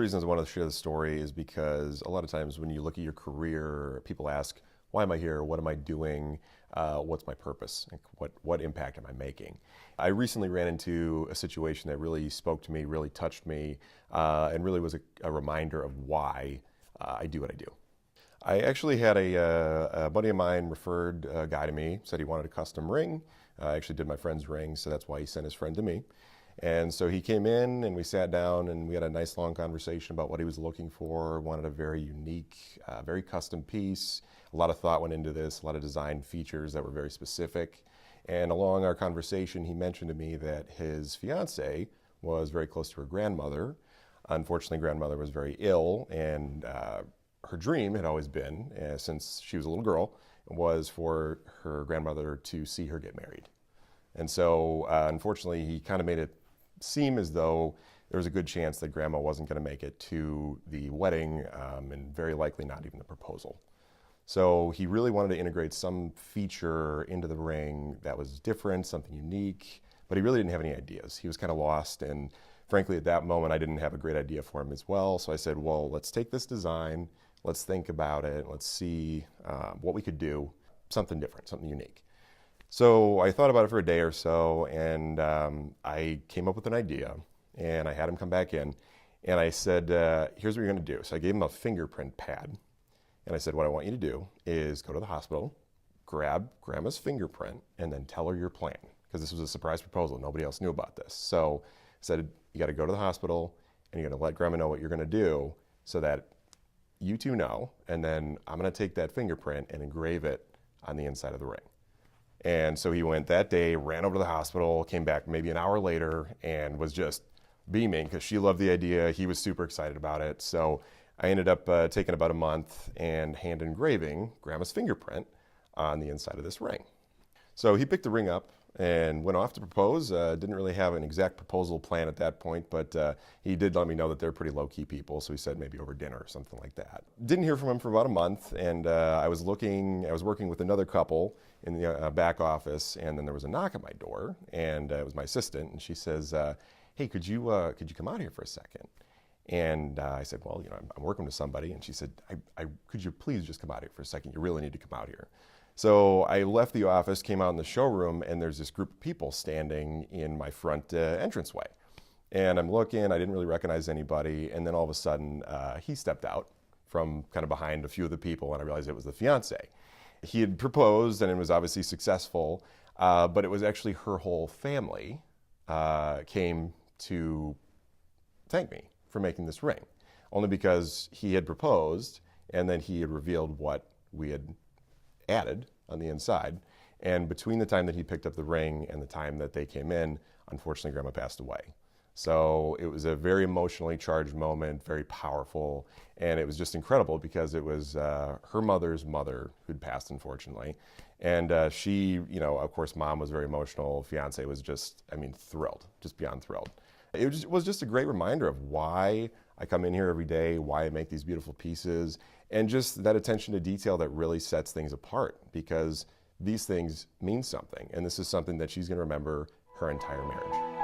reasons I wanted to share the story is because a lot of times when you look at your career, people ask, why am I here? What am I doing? What's my purpose? Like, what impact am I making? I recently ran into a situation that really spoke to me, really touched me, and really was a reminder of why I do what I do. I actually had a buddy of mine referred a guy to me, said he wanted a custom ring. I actually did my friend's ring, so that's why he sent his friend to me. And so he came in and we sat down and we had a nice long conversation about what he was looking for, wanted a very unique, very custom piece. A lot of thought went into this, a lot of design features that were very specific. And along our conversation, he mentioned to me that his fiance was very close to her grandmother. Unfortunately, grandmother was very ill, and her dream had always been, since she was a little girl, was for her grandmother to see her get married. And so, unfortunately, he kind of made it seem as though there was a good chance that grandma wasn't going to make it to the wedding, and very likely not even the proposal. So he really wanted to integrate some feature into the ring that was different, something unique, but he really didn't have any ideas. He was kind of lost, and frankly, at that moment, I didn't have a great idea for him as well. So I said, well, let's take this design, let's think about it, let's see what we could do, something different, something unique. So I thought about it for a day or so, and I came up with an idea, and I had him come back in, and I said, here's what you're going to do. So I gave him a fingerprint pad, and I said, what I want you to do is go to the hospital, grab grandma's fingerprint, and then tell her your plan, because this was a surprise proposal. Nobody else knew about this. So I said, you got to go to the hospital, and you're going to let grandma know what you're going to do so that you two know, and then I'm going to take that fingerprint and engrave it on the inside of the ring. And so he went that day, ran over to the hospital, came back maybe an hour later, and was just beaming because she loved the idea. He was super excited about it. So I ended up taking about a month and hand engraving grandma's fingerprint on the inside of this ring. So he picked the ring up and went off to propose. Didn't really have an exact proposal plan at that point, but he did let me know that they're pretty low-key people, so he said maybe over dinner or something like that. Didn't hear from him for about a month, and I was working with another couple in the back office, and then there was a knock at my door, and it was my assistant, and she says, hey, could you come out here for a second? And I said, well, I'm working with somebody, and she said, could you please just come out here for a second? You really need to come out here. So I left the office, came out in the showroom, and there's this group of people standing in my front entranceway. And I'm looking, I didn't really recognize anybody, and then all of a sudden, he stepped out from kind of behind a few of the people, and I realized it was the fiance. He had proposed, and it was obviously successful, but it was actually her whole family came to thank me for making this ring, only because he had proposed, and then he had revealed what we had added on the inside. And between the time that he picked up the ring and the time that they came in, unfortunately, grandma passed away. So it was a very emotionally charged moment, very powerful, and it was just incredible because it was her mother's mother who'd passed, unfortunately. And she, of course, mom was very emotional. Fiance was just, thrilled, just beyond thrilled. It was just a great reminder of why I come in here every day, why I make these beautiful pieces, and just that attention to detail that really sets things apart, because these things mean something, and this is something that she's going to remember her entire marriage.